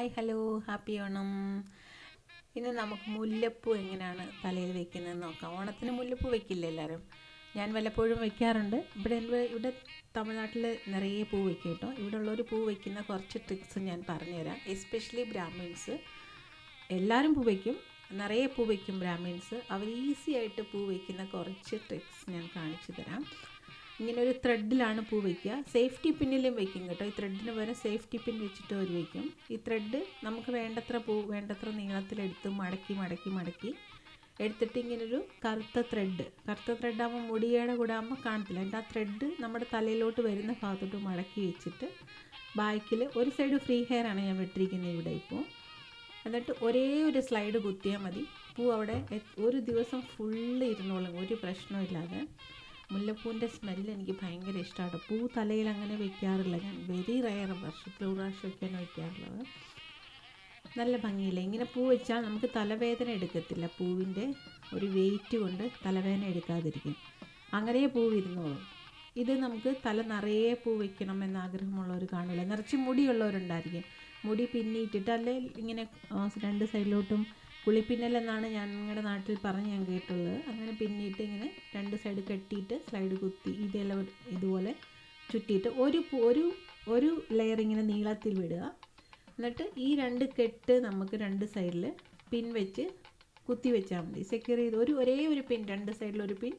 Hi hello happy Onam. ഇന്ന് നമുക്ക് മുല്ലപ്പൂ എങ്ങനെയാണ് തലയിൽ വെക്കുന്നതെന്ന് നോക്കാം. ഓണത്തിന് മുല്ലപ്പൂ വെക്കില്ല എല്ലാവരും. ഞാൻ വല്ലപ്പോഴും വെക്കാറുണ്ട്. ഇവിടെ തമിഴ്നാട്ടിൽ നിറയെ പൂ വയ്ക്കും കേട്ടോ. ഇവിടെ ഉള്ളൊരു പൂ വയ്ക്കുന്ന കുറച്ച് ട്രിക്സ് ഞാൻ പറഞ്ഞുതരാം. എസ്പെഷ്യലി ബ്രാഹ്മിൻസ് എല്ലാവരും പൂ വയ്ക്കും, നിറയെ പൂ വയ്ക്കും ബ്രാഹ്മിൻസ്. അവർ ഈസി ആയിട്ട് പൂ വയ്ക്കുന്ന കുറച്ച് ട്രിക്സ് ഞാൻ കാണിച്ചു തരാം. ഇങ്ങനെ ഒരു ത്രെഡിലാണ് പൂ വയ്ക്കുക. സേഫ്റ്റി പിന്നിലും വയ്ക്കും കേട്ടോ. ഈ ത്രെഡിന് പകരം സേഫ്റ്റി പിൻ വെച്ചിട്ട് ഒരു വയ്ക്കും. ഈ ത്രെഡ് നമുക്ക് വേണ്ടത്ര നീളത്തിലെടുത്ത് മടക്കി എടുത്തിട്ട് ഇങ്ങനൊരു കറുത്ത ത്രെഡാകുമ്പോൾ മുടിയുടെ കൂടെ ആകുമ്പോൾ കാണത്തില്ല. എന്നിട്ട് ആ ത്രെഡ് നമ്മുടെ തലയിലോട്ട് വരുന്ന ഭാഗത്തോട്ട് മടക്കി വെച്ചിട്ട് ബാക്കിൽ ഒരു സൈഡ് ഫ്രീ ഹെയർ ആണ് ഞാൻ വിട്ടിരിക്കുന്നത് ഇവിടെ ഇപ്പോൾ. എന്നിട്ട് ഒരേ ഒരു സ്ലൈഡ് കുത്തിയാൽ മതി. പൂ അവിടെ ഒരു ദിവസം ഫുള്ള് ഇരുന്നോളും, ഒരു പ്രശ്നമില്ലാതെ. മുല്ലപ്പൂവിൻ്റെ സ്മെല്ല് എനിക്ക് ഭയങ്കര ഇഷ്ടമാണ്. പൂ തലയിൽ അങ്ങനെ വെക്കാറില്ല ഞാൻ, വെരി റെയർ, വർഷത്തിൽ ഒരു പ്രാവശ്യമൊക്കെയാണ് വെക്കാറുള്ളത്. നല്ല ഭംഗിയില്ല ഇങ്ങനെ പൂ വെച്ചാൽ. നമുക്ക് തലവേദന എടുക്കത്തില്ല. പൂവിൻ്റെ ഒരു വെയിറ്റ് കൊണ്ട് തലവേദന എടുക്കാതിരിക്കും. അങ്ങനെ പൂ ഇരുന്നോളും. ഇത് നമുക്ക് തല നിറയെ പൂ വെക്കണം എന്നാഗ്രഹമുള്ളവർ കാണില്ല. നിറച്ച് മുടിയുള്ളവരുണ്ടായിരിക്കും. മുടി പിന്നിയിട്ടിട്ട് അല്ലെ ഇങ്ങനെ രണ്ട് സൈഡിലോട്ടും കുളിപ്പിന്നലെന്നാണ് ഞങ്ങളുടെ നാട്ടിൽ പറഞ്ഞ് ഞാൻ കേട്ടുള്ളത്. അങ്ങനെ പിന്നിയിട്ട് ഇങ്ങനെ രണ്ട് സൈഡ് കെട്ടിയിട്ട് സ്ലൈഡ് കുത്തി ഇതെല്ലാം ഇതുപോലെ ചുറ്റിയിട്ട് ഒരു ലെയർ ഇങ്ങനെ നീളത്തിൽ വിടുക. എന്നിട്ട് ഈ രണ്ട് കെട്ട് നമുക്ക് രണ്ട് സൈഡിൽ പിൻ വെച്ച് കുത്തി വെച്ചാൽ മതി. സെക്യൂർ ചെയ്ത് ഒരേ ഒരു പിൻ, രണ്ട് സൈഡിലൊരു പിൻ,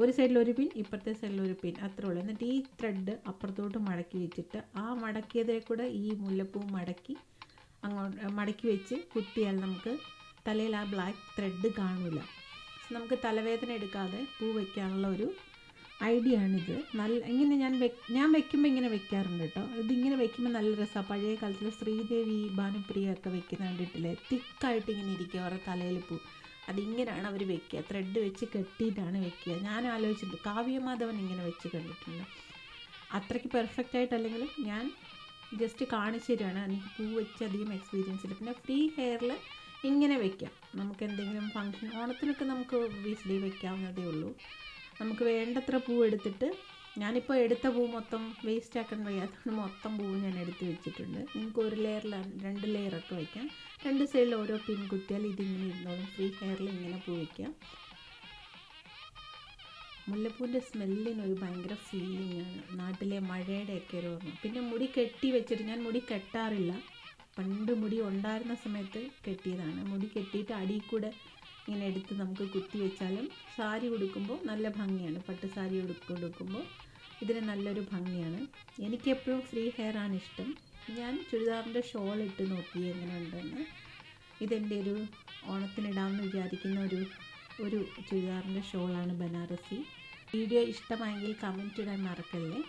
ഒരു സൈഡിലൊരു പിൻ, ഇപ്പുറത്തെ സൈഡിലൊരു പിൻ, അത്രേ ഉള്ളൂ. എന്നിട്ട് ഈ ത്രെഡ് അപ്പുറത്തോട്ട് മടക്കി വെച്ചിട്ട് ആ മടക്കിയതിൽ കൂടെ ഈ മുല്ലപ്പൂ മടക്കി വെച്ച് കുത്തിയാൽ നമുക്ക് തലയിൽ ആ ബ്ലാക്ക് ത്രെഡ് കാണില്ല. നമുക്ക് തലവേദന എടുക്കാതെ പൂ വയ്ക്കാനുള്ള ഒരു ഐഡിയ ആണിത്. ഇങ്ങനെ ഞാൻ വെക്കുമ്പോൾ ഇങ്ങനെ വെക്കാറുണ്ട് കേട്ടോ. ഇതിങ്ങനെ വെക്കുമ്പോൾ നല്ല രസമാണ്. പഴയ കാലത്തിൽ ശ്രീദേവി, ഭാനുപ്രിയ ഒക്കെ വെക്കുന്ന കണ്ടിട്ടില്ലേ? തിക്കായിട്ട് ഇങ്ങനെ ഇരിക്കുക അവരുടെ തലയിൽ പൂ. അതിങ്ങനെയാണ് അവർ വെക്കുക, ത്രെഡ് വെച്ച് കെട്ടിയിട്ടാണ് വെക്കുക. ഞാൻ ആലോചിച്ചിട്ടുണ്ട്, കാവ്യമാധവൻ ഇങ്ങനെ വെച്ച് കണ്ടിട്ടുണ്ട്. അത്രയ്ക്ക് പെർഫെക്റ്റ് ആയിട്ടല്ലെങ്കിലും ഞാൻ ജസ്റ്റ് കാണിച്ചു തരികയാണ്. എനിക്ക് പൂ വെച്ച് അധികം എക്സ്പീരിയൻസ് ഇല്ല. പിന്നെ ഫ്രീ ഹെയറിൽ ഇങ്ങനെ വെക്കാം. നമുക്ക് എന്തെങ്കിലും ഫങ്ഷൻ, ഓണത്തിനൊക്കെ നമുക്ക് വീസിലി വെക്കാവുന്നതേ ഉള്ളൂ. നമുക്ക് വേണ്ടത്ര പൂ എടുത്തിട്ട്, ഞാനിപ്പോൾ എടുത്ത പൂ മൊത്തം വേസ്റ്റ് ആക്കാൻ വയ്യാത്തതുകൊണ്ട് മൊത്തം പൂവ് ഞാൻ എടുത്ത് വെച്ചിട്ടുണ്ട്. നിങ്ങൾക്ക് ഒരു ലെയറിൽ 2 ലെയറൊക്കെ വയ്ക്കാം. രണ്ട് സൈഡിൽ ഓരോ പിൻ കുത്തിയാൽ ഇതിങ്ങനെ ഇരുന്നോളും. ഫ്രീ ഹെയറിൽ ഇങ്ങനെ പൂ വയ്ക്കാം. മുല്ലപ്പൂവിൻ്റെ സ്മെല്ലിനൊരു ഭയങ്കര ഫീലിംഗ് ആണ്. നാട്ടിലെ മഴയുടെയൊക്കെ ഒരു ഓർമ്മ. പിന്നെ മുടി കെട്ടി വെച്ചിട്ട്, ഞാൻ മുടി കെട്ടാറില്ല. പണ്ട് മുടി ഉണ്ടായിരുന്ന സമയത്ത് കെട്ടിയതാണ്. മുടി കെട്ടിയിട്ട് അടിയിൽ കൂടെ ഇങ്ങനെ എടുത്ത് നമുക്ക് കുത്തി വെച്ചാലും സാരി ഉടുക്കുമ്പോൾ നല്ല ഭംഗിയാണ്. പട്ട് സാരി ഉടുക്കുമ്പോൾ ഇതിന് നല്ലൊരു ഭംഗിയാണ്. എനിക്കെപ്പോഴും ഫ്രീ ഹെയർ ആണ് ഇഷ്ടം. ഞാൻ ചുരിദാറിൻ്റെ ഷോൾ ഇട്ട് നോക്കി എങ്ങനെ ഉണ്ടെന്ന്. ഇതെൻ്റെ ഒരു ഓണത്തിനിടാമെന്ന് വിചാരിക്കുന്ന ഒരു ചുരിദാറിൻ്റെ ഷോളാണ്, ബനാറസി. വീഡിയോ ഇഷ്ടമായെങ്കിൽ കമൻറ്റ് ഇടാൻ മറക്കല്ലേ.